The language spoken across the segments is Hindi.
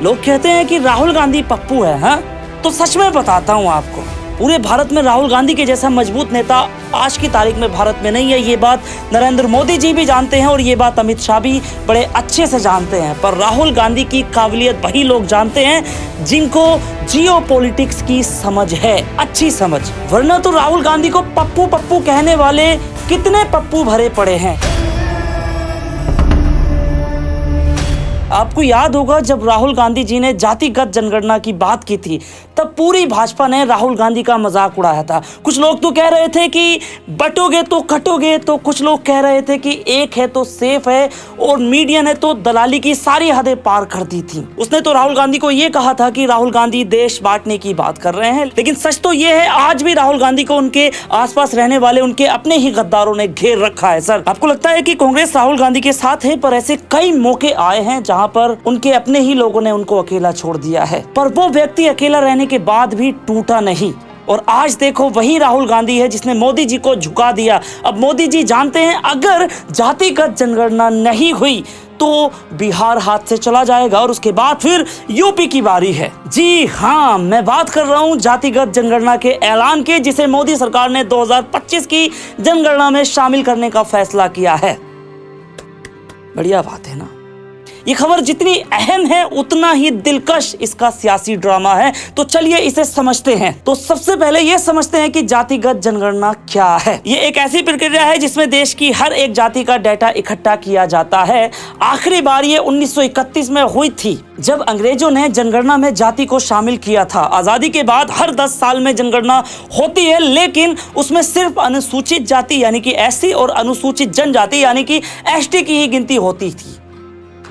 लोग कहते हैं कि राहुल गांधी पप्पू है, हाँ? तो सच में बताता हूँ आपको, पूरे भारत में राहुल गांधी के जैसा मजबूत नेता आज की तारीख में भारत में नहीं है। ये बात नरेंद्र मोदी जी भी जानते हैं और ये बात अमित शाह भी बड़े अच्छे से जानते हैं। पर राहुल गांधी की काबिलियत वही लोग जानते हैं जिनको जियो पॉलिटिक्स की समझ है, अच्छी समझ। वरना तो राहुल गांधी को पप्पू पप्पू कहने वाले कितने पप्पू भरे पड़े हैं। आपको याद होगा जब राहुल गांधी जी ने जातिगत जनगणना की बात की थी, तब पूरी भाजपा ने राहुल गांधी का मजाक उड़ाया था। कुछ लोग तो कह रहे थे कि बटोगे तो कटोगे, तो कुछ लोग कह रहे थे कि एक है तो सेफ है, और मीडिया ने तो दलाली की सारी हदें पार कर दी थी। उसने तो राहुल गांधी को यह कहा था कि राहुल गांधी देश बांटने की बात कर रहे हैं। लेकिन सच तो यह है, आज भी राहुल गांधी को उनके आसपास रहने वाले उनके अपने ही गद्दारों ने घेर रखा है। सर, आपको लगता है कि कांग्रेस राहुल गांधी के साथ है, पर ऐसे कई मौके आए हैं जहां पर उनके अपने ही लोगों ने उनको अकेला छोड़ दिया है, पर वो व्यक्ति अकेला रहने के बाद भी टूटा नहीं। और आज देखो, वही राहुल गांधी है जिसने मोदी जी को झुका दिया। अब मोदी जी जानते हैं अगर जातिगत जनगणना नहीं हुई तो बिहार हाथ से चला जाएगा और उसके बाद फिर यूपी की बारी है। जी हाँ, मैं बात कर रहा हूं जातिगत जनगणना के ऐलान के, जिसे मोदी सरकार ने 2025 की जनगणना में शामिल करने का फैसला किया है। बढ़िया बात है ना। ये खबर जितनी अहम है उतना ही दिलकश इसका सियासी ड्रामा है। तो चलिए इसे समझते हैं। तो सबसे पहले ये समझते हैं कि जातिगत जनगणना क्या है। ये एक ऐसी प्रक्रिया है जिसमें देश की हर एक जाति का डाटा इकट्ठा किया जाता है। आखिरी बार ये 1931 में हुई थी, जब अंग्रेजों ने जनगणना में जाति को शामिल किया था। आजादी के बाद हर 10 साल में जनगणना होती है, लेकिन उसमें सिर्फ अनुसूचित जाति यानी कि एससी और अनुसूचित जनजाति यानी कि एसटी की ही गिनती होती थी।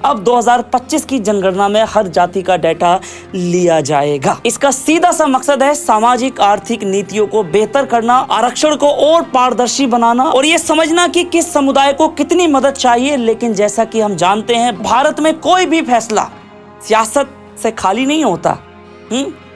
अब 2025 की जनगणना में हर जाति का डाटा लिया जाएगा। इसका सीधा सा मकसद है सामाजिक आर्थिक नीतियों को बेहतर करना, आरक्षण को और पारदर्शी बनाना और ये समझना कि किस समुदाय को कितनी मदद चाहिए। लेकिन जैसा कि हम जानते हैं, भारत में कोई भी फैसला सियासत से खाली नहीं होता।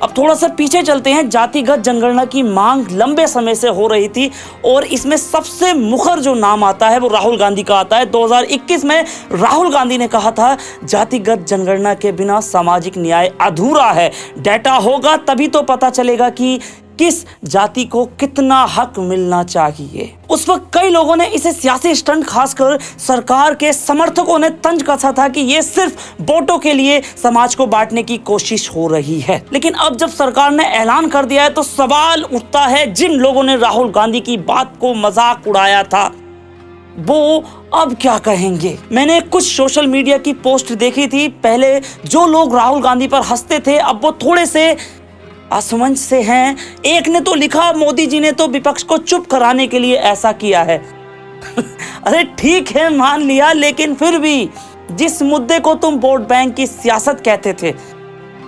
अब थोड़ा सा पीछे चलते हैं। जातिगत जनगणना की मांग लंबे समय से हो रही थी और इसमें सबसे मुखर जो नाम आता है वो राहुल गांधी का आता है। 2021 में राहुल गांधी ने कहा था, जातिगत जनगणना के बिना सामाजिक न्याय अधूरा है। डाटा होगा तभी तो पता चलेगा कि किस जाति को कितना हक मिलना चाहिए। उस वक्त कई लोगों ने इसे सियासी स्टंट, खासकर सरकार के समर्थकों ने तंज कसा था कि ये सिर्फ वोटों के लिए समाज को बांटने की कोशिश हो रही है। लेकिन अब जब सरकार ने ऐलान कर दिया है तो सवाल उठता है, जिन लोगों ने राहुल गांधी की बात को मजाक उड़ाया था वो अब क्या कहेंगे। मैंने कुछ सोशल मीडिया की पोस्ट देखी थी। पहले जो लोग राहुल गांधी पर हंसते थे, अब वो थोड़े से असमंज से हैं। एक ने तो लिखा, मोदी जी ने तो विपक्ष को चुप कराने के लिए ऐसा किया है। अरे ठीक है, मान लिया, लेकिन फिर भी जिस मुद्दे को तुम वोट बैंक की सियासत कहते थे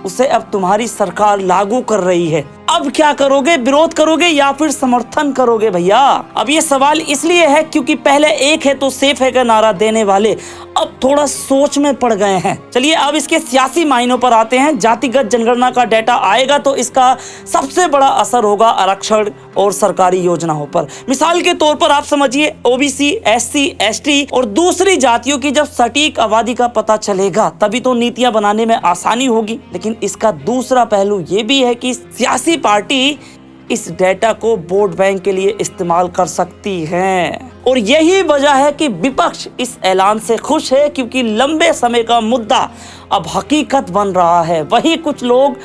उसे अब तुम्हारी सरकार लागू कर रही है। अब क्या करोगे? विरोध करोगे या फिर समर्थन करोगे भैया? अब ये सवाल इसलिए है क्योंकि पहले एक है तो सेफ है का नारा देने वाले अब थोड़ा सोच में पड़ गए हैं। चलिए अब इसके सियासी मायनों पर आते हैं। जातिगत जनगणना का डाटा आएगा तो इसका सबसे बड़ा असर होगा आरक्षण और सरकारी योजनाओं पर। मिसाल के तौर पर आप समझिए, ओबीसी, एससी, एसटी और दूसरी जातियों की जब सटीक आबादी का पता चलेगा तभी तो नीतियां बनाने में आसानी होगी। लेकिन इसका दूसरा पहलू ये भी है कि सियासी पार्टी इस डेटा को वोट बैंक के लिए इस्तेमाल कर सकती है। और यही वजह है कि विपक्ष इस ऐलान से खुश है, क्योंकि लंबे समय का मुद्दा अब हकीकत बन रहा है। वही कुछ लोग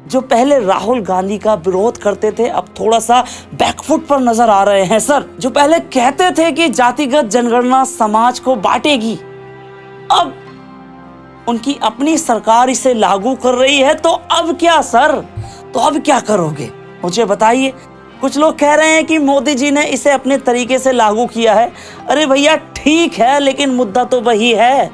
जो पहले राहुल गांधी का विरोध करते थे अब थोड़ा सा बैकफुट पर नजर आ रहे हैं। सर, जो पहले कहते थे कि जातिगत जनगणना समाज को बांटेगी, अब उनकी अपनी सरकार इसे लागू कर रही है। तो अब क्या सर? तो अब क्या करोगे? मुझे बताइए। कुछ लोग कह रहे हैं कि मोदी जी ने इसे अपने तरीके से लागू किया है। अरे भैया ठीक है, लेकिन मुद्दा तो वही है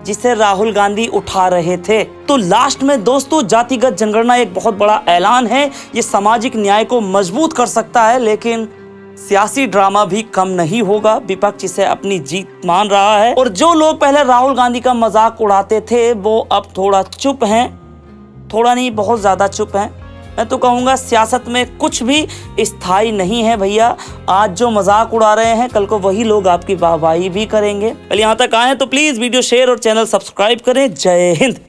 जिसे राहुल गांधी उठा रहे थे। तो लास्ट में दोस्तों, जातिगत जनगणना एक बहुत बड़ा ऐलान है। ये सामाजिक न्याय को मजबूत कर सकता है, लेकिन सियासी ड्रामा भी कम नहीं होगा। विपक्ष इसे अपनी जीत मान रहा है और जो लोग पहले राहुल गांधी का मजाक उड़ाते थे वो अब थोड़ा चुप हैं। थोड़ा नहीं, बहुत ज्यादा चुप हैं। मैं तो कहूँगा सियासत में कुछ भी स्थायी नहीं है भैया। आज जो मजाक उड़ा रहे हैं, कल को वही लोग आपकी वाहवाही भी करेंगे। कल यहाँ तक आए तो प्लीज वीडियो शेयर और चैनल सब्सक्राइब करें। जय हिंद।